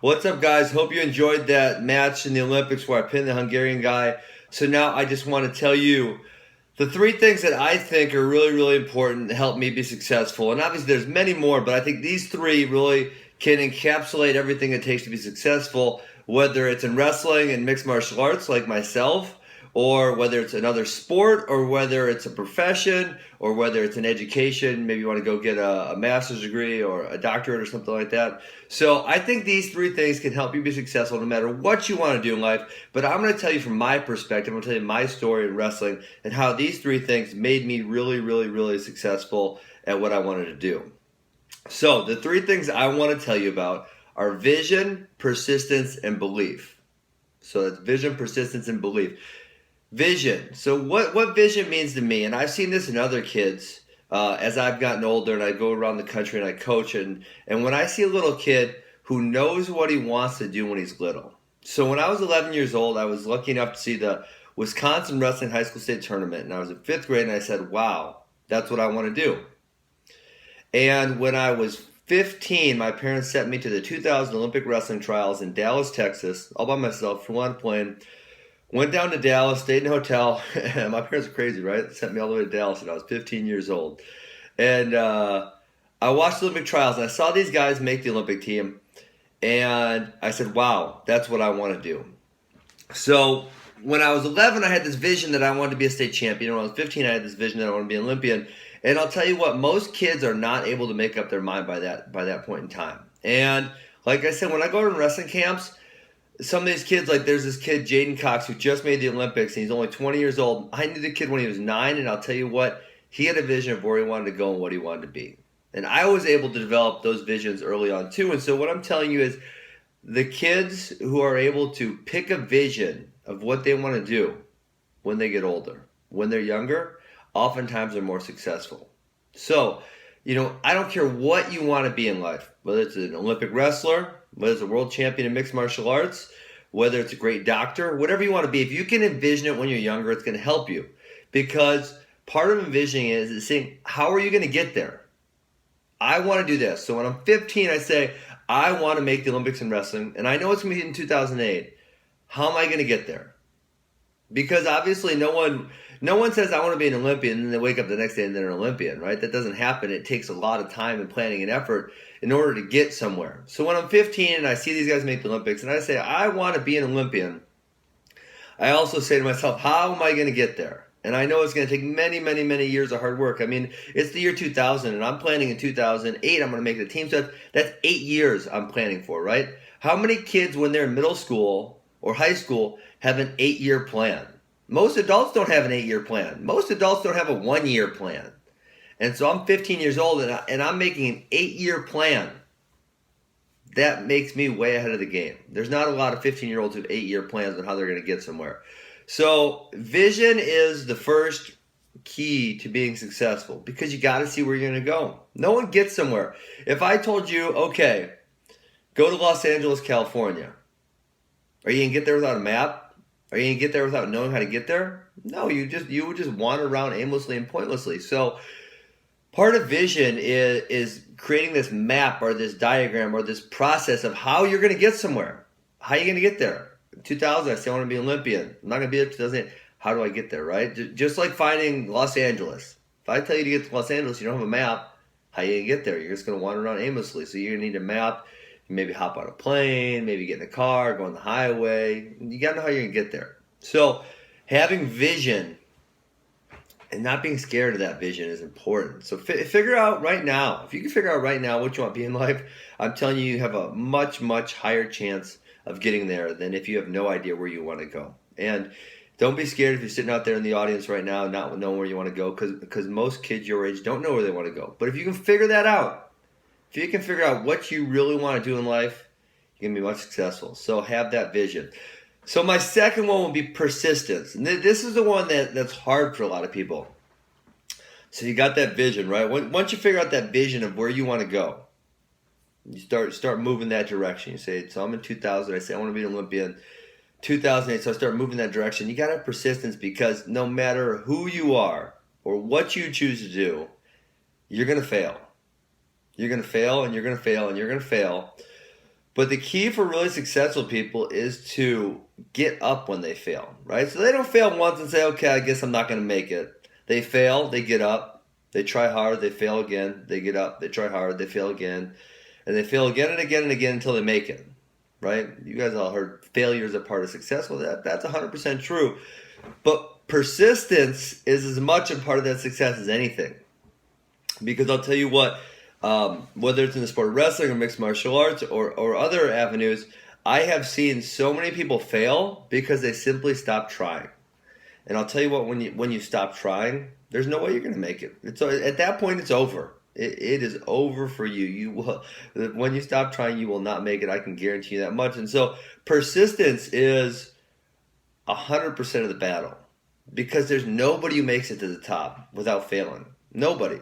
What's up, guys? Hope you enjoyed that match in the Olympics where I pinned the Hungarian guy. So now I just want to tell you the three things that I think are really, really important to help me be successful. And obviously there's many more, but I think these three really can encapsulate everything it takes to be successful, whether it's in wrestling and mixed martial arts like myself, or whether it's another sport, or whether it's a profession, or whether it's an education. Maybe you want to go get a master's degree or a doctorate or something like that. So I think these three things can help you be successful no matter what you want to do in life. But I'm going to tell you from my perspective, I'm going to tell you my story in wrestling and how these three things made me really, really, really successful at what I wanted to do. So the three things I want to tell you about are vision, persistence, and belief. So that's vision, persistence, and belief. Vision. So what vision means to me, and I've seen this in other kids as I've gotten older and I go around the country and I coach, and when I see a little kid who knows what he wants to do when he's little. So when I was 11 years old, I was lucky enough to see the Wisconsin Wrestling High School State Tournament, and I was in 5th grade, and I said, wow, that's what I want to do. And when I was 15, my parents sent me to the 2000 Olympic Wrestling Trials in Dallas, Texas, all by myself, flew on a plane. Went down to Dallas, stayed in a hotel. My parents are crazy, right? They sent me all the way to Dallas when I was 15 years old. And I watched the Olympic trials, and I saw these guys make the Olympic team. And I said, wow, that's what I want to do. So when I was 11, I had this vision that I wanted to be a state champion. When I was 15, I had this vision that I wanted to be an Olympian. And I'll tell you what, most kids are not able to make up their mind by that point in time. And like I said, when I go to wrestling camps, some of these kids, like there's this kid, Jaden Cox, who just made the Olympics, and he's only 20 years old. I knew the kid when he was 9, and I'll tell you what, he had a vision of where he wanted to go and what he wanted to be. And I was able to develop those visions early on too. And so what I'm telling you is the kids who are able to pick a vision of what they want to do when they get older, when they're younger, oftentimes are more successful. So, I don't care what you want to be in life, whether it's an Olympic wrestler, whether it's a world champion in mixed martial arts, whether it's a great doctor, whatever you want to be. If you can envision it when you're younger, it's going to help you. Because part of envisioning is saying, how are you going to get there? I want to do this. So when I'm 15, I say, I want to make the Olympics in wrestling, and I know it's going to be in 2008. How am I going to get there? Because obviously no one says I want to be an Olympian and then they wake up the next day and they're an Olympian, right? That doesn't happen. It takes a lot of time and planning and effort in order to get somewhere. So when I'm 15 and I see these guys make the Olympics and I say I want to be an Olympian, I also say to myself, how am I going to get there? And I know it's going to take many, many, many years of hard work. I mean, it's the year 2000 and I'm planning in 2008 I'm going to make the team. So that's 8 years I'm planning for, right? How many kids when they're in middle school or high school have an 8-year plan? Most adults don't have an 8-year plan. Most adults don't have a 1-year plan. And so I'm 15 years old and I'm making an 8-year plan. That makes me way ahead of the game. There's not a lot of 15-year-olds who have 8-year plans on how they're going to get somewhere. So vision is the first key to being successful because you got to see where you're going to go. No one gets somewhere. If I told you, okay, go to Los Angeles, California, are you going to get there without a map? Are you going to get there without knowing how to get there? No, you would just wander around aimlessly and pointlessly. So part of vision is creating this map or this diagram or this process of how you're going to get somewhere. How are you going to get there? In 2000, I say I want to be an Olympian. I'm not going to be there in 2008. How do I get there, right? Just like finding Los Angeles. If I tell you to get to Los Angeles, you don't have a map, how are you going to get there? You're just going to wander around aimlessly. So you're going to need a map. Maybe hop on a plane, maybe get in a car, go on the highway. You got to know how you're going to get there. So having vision and not being scared of that vision is important. So figure out right now. If you can figure out right now what you want to be in life, I'm telling you, you have a much, much higher chance of getting there than if you have no idea where you want to go. And don't be scared if you're sitting out there in the audience right now not knowing where you want to go because most kids your age don't know where they want to go. But if you can figure that out, if you can figure out what you really want to do in life, you're going to be much successful. So have that vision. So my second one will be persistence. And this is the one that's hard for a lot of people. So you got that vision, right? Once you figure out that vision of where you want to go, you start moving that direction. You say, so I'm in 2000. I say I want to be an Olympian. 2008, so I start moving that direction. You got to have persistence because no matter who you are or what you choose to do, you're going to fail. You're going to fail and you're going to fail and you're going to fail. But the key for really successful people is to get up when they fail, right? So they don't fail once and say, okay, I guess I'm not going to make it. They fail, they get up, they try hard, they fail again, they get up, they try hard, they fail again, and they fail again and again and again until they make it, right? You guys all heard failure is a part of success. Well, that's 100% true. But persistence is as much a part of that success as anything. Because I'll tell you what, whether it's in the sport of wrestling or mixed martial arts or other avenues, I have seen so many people fail because they simply stop trying. And I'll tell you what, when you stop trying, there's no way you're going to make it. At that point, it's over. It is over for you. You will, when you stop trying, you will not make it. I can guarantee you that much. And so persistence is 100% of the battle, because there's nobody who makes it to the top without failing. Nobody.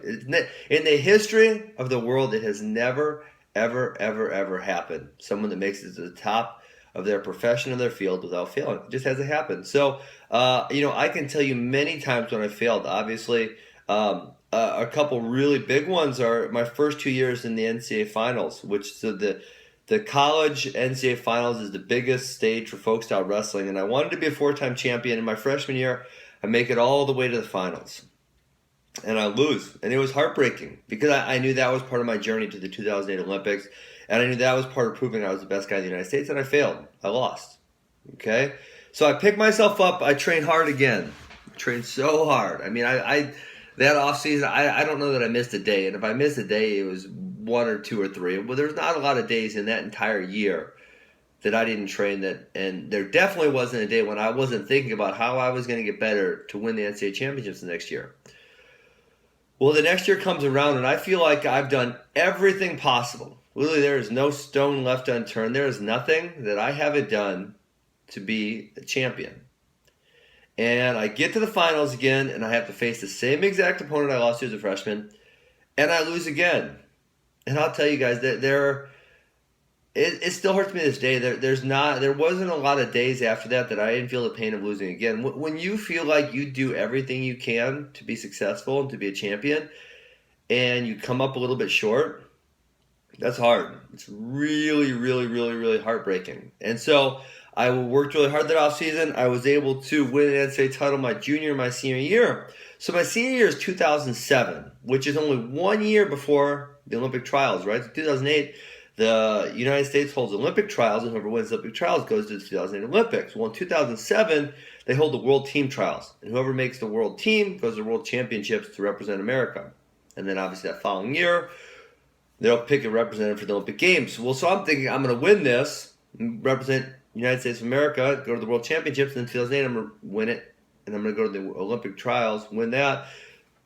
In the history of the world, it has never, ever, ever, ever happened. Someone that makes it to the top of their profession or their field without failing. It just hasn't happened. So, I can tell you many times when I failed. Obviously, a couple really big ones are my first 2 years in the NCAA finals, the college NCAA finals is the biggest stage for folk style wrestling. And I wanted to be a 4-time champion. In my freshman year, I make it all the way to the finals. And I lose. And it was heartbreaking because I knew that was part of my journey to the 2008 Olympics. And I knew that was part of proving I was the best guy in the United States. And I failed. I lost. Okay? So I picked myself up. I trained hard again. Trained so hard. I mean, that offseason, I don't know that I missed a day. And if I missed a day, it was 1 or 2 or 3. Well, there's not a lot of days in that entire year that I didn't train and there definitely wasn't a day when I wasn't thinking about how I was going to get better to win the NCAA championships the next year. Well, the next year comes around, and I feel like I've done everything possible. Literally, there is no stone left unturned. There is nothing that I haven't done to be a champion. And I get to the finals again, and I have to face the same exact opponent I lost to as a freshman, and I lose again. And I'll tell you guys that it still hurts me to this day. There wasn't a lot of days after that I didn't feel the pain of losing again. When you feel like you do everything you can to be successful and to be a champion, and you come up a little bit short, that's hard. It's really, really, really, really heartbreaking. And so I worked really hard that offseason. I was able to win an NCAA title my junior and my senior year. So my senior year is 2007, which is only 1 year before the Olympic trials, right? So 2008, the United States holds Olympic trials, and whoever wins Olympic trials goes to the 2008 Olympics. Well, in 2007, they hold the World Team Trials, and whoever makes the World Team goes to the World Championships to represent America. And then obviously that following year, they'll pick a representative for the Olympic Games. Well, so I'm thinking I'm going to win this, represent the United States of America, go to the World Championships, and in 2008 I'm going to win it, and I'm going to go to the Olympic trials, win that,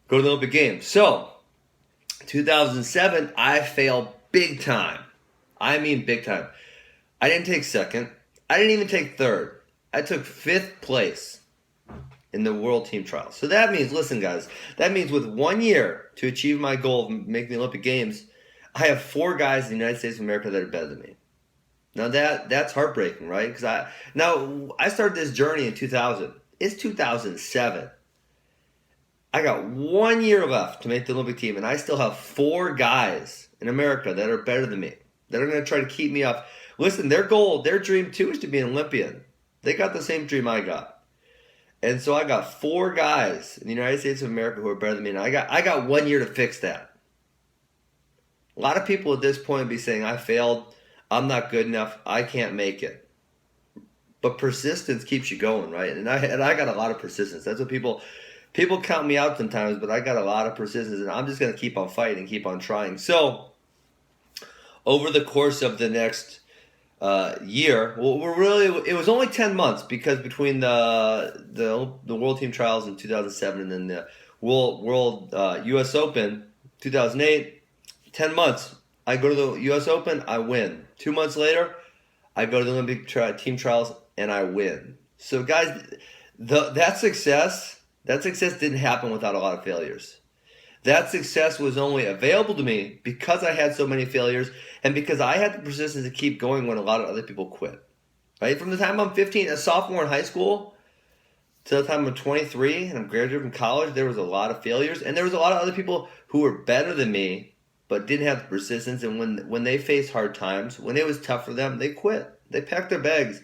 go to the Olympic Games. So, 2007, I failed big time. I mean big time. I didn't take second. I didn't even take third. I took 5th place in the World Team Trials. So that means, listen guys, that means with 1 year to achieve my goal of making the Olympic Games, I have 4 guys in the United States of America that are better than me. Now that's heartbreaking, right? Because I started this journey in 2000. It's 2007. I got 1 year left to make the Olympic team, and I still have 4 guys in America that are better than me, that are going to try to keep me up. Listen, their goal, their dream too is to be an Olympian. They got the same dream I got. And so I got 4 guys in the United States of America who are better than me, and I got 1 year to fix that. A lot of people at this point would be saying, I failed, I'm not good enough, I can't make it. But persistence keeps you going, right? And I got a lot of persistence. That's what people count me out sometimes, but I got a lot of persistence, and I'm just going to keep on fighting, keep on trying. So, over the course of the next year, it was only 10 months, because between the World Team Trials in 2007 and then the World U.S. Open 2008, 10 months. I go to the U.S. Open, I win. 2 months later, I go to the Olympic Team Trials, and I win. So, guys, that success didn't happen without a lot of failures. That success was only available to me because I had so many failures and because I had the persistence to keep going when a lot of other people quit. Right? From the time I'm 15, a sophomore in high school, to the time I'm 23 and I'm graduating from college, there was a lot of failures, and there was a lot of other people who were better than me but didn't have the persistence. And when they faced hard times, when it was tough for them, they quit. They packed their bags.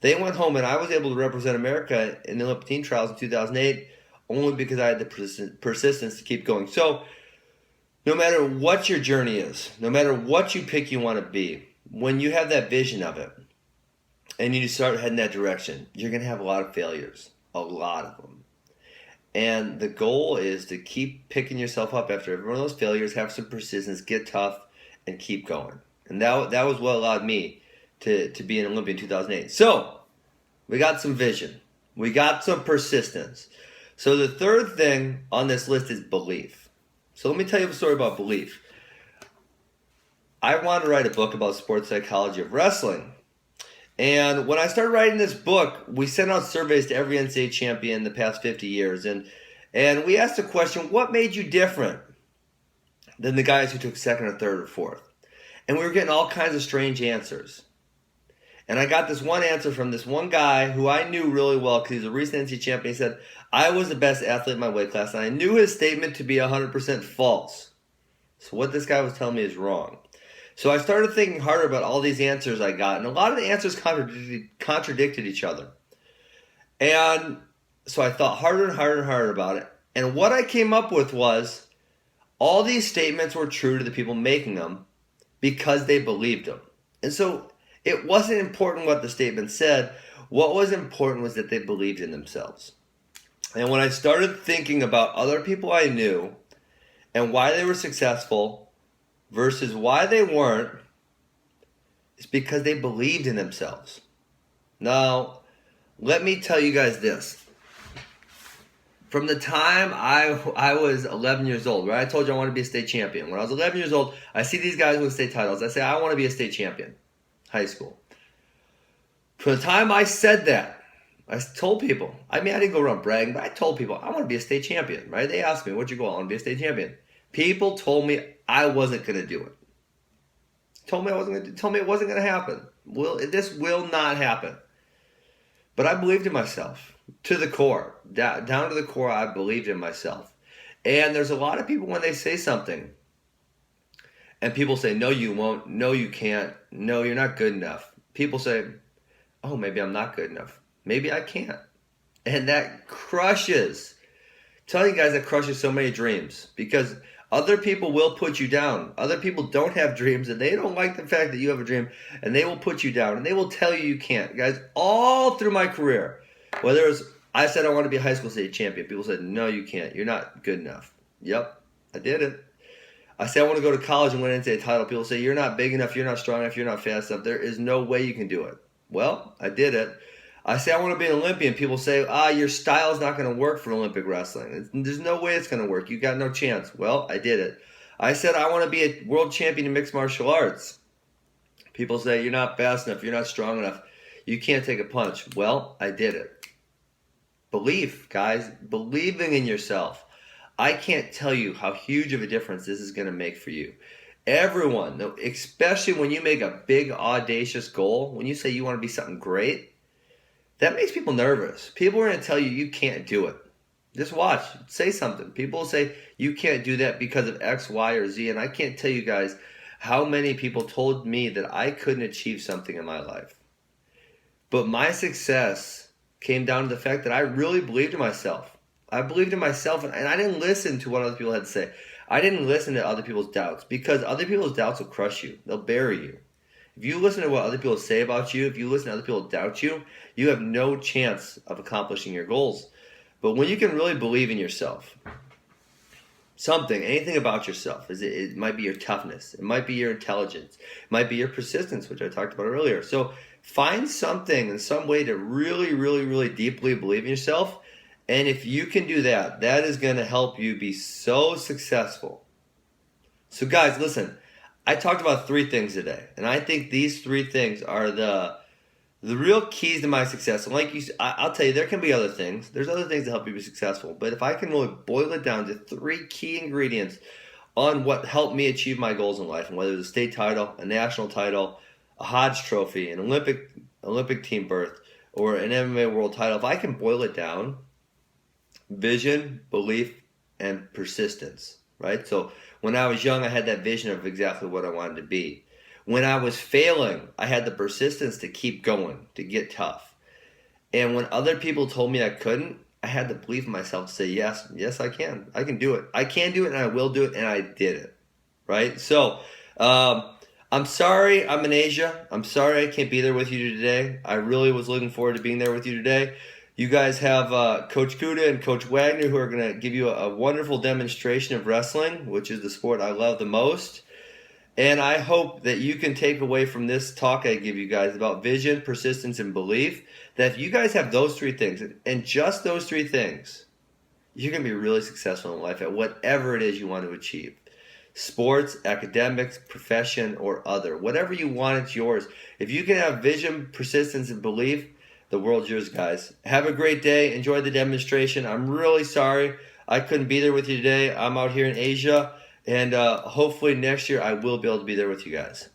They went home, and I was able to represent America in the Olympic team trials in 2008 only because I had the persistence to keep going. So no matter what your journey is, no matter what you pick you want to be, when you have that vision of it and you start heading that direction, you're going to have a lot of failures, a lot of them. And the goal is to keep picking yourself up after every one of those failures, have some persistence, get tough, and keep going. And that was what allowed me to be an Olympian in 2008. So we got some vision. We got some persistence. So the third thing on this list is belief. So let me tell you a story about belief. I wanted to write a book about sports psychology of wrestling. And when I started writing this book, we sent out surveys to every NCAA champion in the past 50 years. And we asked the question, what made you different than the guys who took second or third or fourth? And we were getting all kinds of strange answers. And I got this one answer from this one guy who I knew really well because he's a recent NCAA champion. He said, I was the best athlete in my weight class, and I knew his statement to be 100% false. So what this guy was telling me is wrong. So I started thinking harder about all these answers I got, and a lot of the answers contradicted each other. And so I thought harder and harder and harder about it. And what I came up with was all these statements were true to the people making them because they believed them. And so it wasn't important what the statement said. What was important was that they believed in themselves. And when I started thinking about other people I knew and why they were successful versus why they weren't, it's because they believed in themselves. Now, let me tell you guys this. From the time I was 11 years old, right? I told you I wanted to be a state champion. When I was 11 years old, I see these guys with state titles. I say, I want to be a state champion. High school. From the time I said that, I told people, I mean, I didn't go around bragging, but I told people, I want to be a state champion, right? They asked me, what'd you go? I want to be a state champion. People told me I wasn't going to do it. Told me it wasn't going to happen. This will not happen. But I believed in myself to the core. Down to the core, I believed in myself. And there's a lot of people when they say something, and people say, no, you won't. No, you can't. No, you're not good enough. People say, oh, maybe I'm not good enough. Maybe I can't. And that crushes. Tell you guys, that crushes so many dreams because other people will put you down. Other people don't have dreams and they don't like the fact that you have a dream and they will put you down and they will tell you can't. Guys, all through my career, whether it was I said I want to be a high school state champion, people said, no, you can't. You're not good enough. Yep, I did it. I said I want to go to college and win an NCAA title. People say, you're not big enough, you're not strong enough, you're not fast enough. There is no way you can do it. Well, I did it. I say I want to be an Olympian. People say, your style's not going to work for Olympic wrestling. There's no way it's going to work. You got no chance. Well, I did it. I said I want to be a world champion in mixed martial arts. People say, you're not fast enough. You're not strong enough. You can't take a punch. Well, I did it. Belief, guys. Believing in yourself. I can't tell you how huge of a difference this is going to make for you. Everyone, especially when you make a big, audacious goal, when you say you want to be something great, that makes people nervous. People are going to tell you you can't do it. Just watch. Say something. People will say you can't do that because of X, Y, or Z. And I can't tell you guys how many people told me that I couldn't achieve something in my life. But my success came down to the fact that I really believed in myself. I believed in myself, and I didn't listen to what other people had to say. I didn't listen to other people's doubts because other people's doubts will crush you. They'll bury you. If you listen to what other people say about you, if you listen to other people doubt you, you have no chance of accomplishing your goals. But when you can really believe in yourself, anything about yourself, it might be your toughness, it might be your intelligence, it might be your persistence, which I talked about earlier. So find something in some way to really, really, really deeply believe in yourself. And if you can do that, that is going to help you be so successful. So guys, listen. I talked about 3 things today, and I think these 3 things are the real keys to my success. And like I'll tell you, there can be other things. There's other things that help you be successful. But if I can really boil it down to 3 key ingredients on what helped me achieve my goals in life, and whether it's a state title, a national title, a Hodge Trophy, an Olympic team berth, or an MMA world title, if I can boil it down, vision, belief, and persistence, right? So When I was young, I had that vision of exactly what I wanted to be. When I was failing, I had the persistence to keep going, to get tough. And when other people told me I couldn't, I had to believe in myself to say, yes, I can. I can do it. I can do it, and I will do it, and I did it. Right? So, I'm sorry I'm in Asia. I'm sorry I can't be there with you today. I really was looking forward to being there with you today. You guys have Coach Kuda and Coach Wagner who are going to give you a wonderful demonstration of wrestling, which is the sport I love the most. And I hope that you can take away from this talk I give you guys about vision, persistence, and belief, that if you guys have those three things, and just those three things, you're going to be really successful in life at whatever it is you want to achieve. Sports, academics, profession, or other. Whatever you want, it's yours. If you can have vision, persistence, and belief, the world's yours, guys. Have a great day. Enjoy the demonstration. I'm really sorry I couldn't be there with you today. I'm out here in Asia. And hopefully next year I will be able to be there with you guys.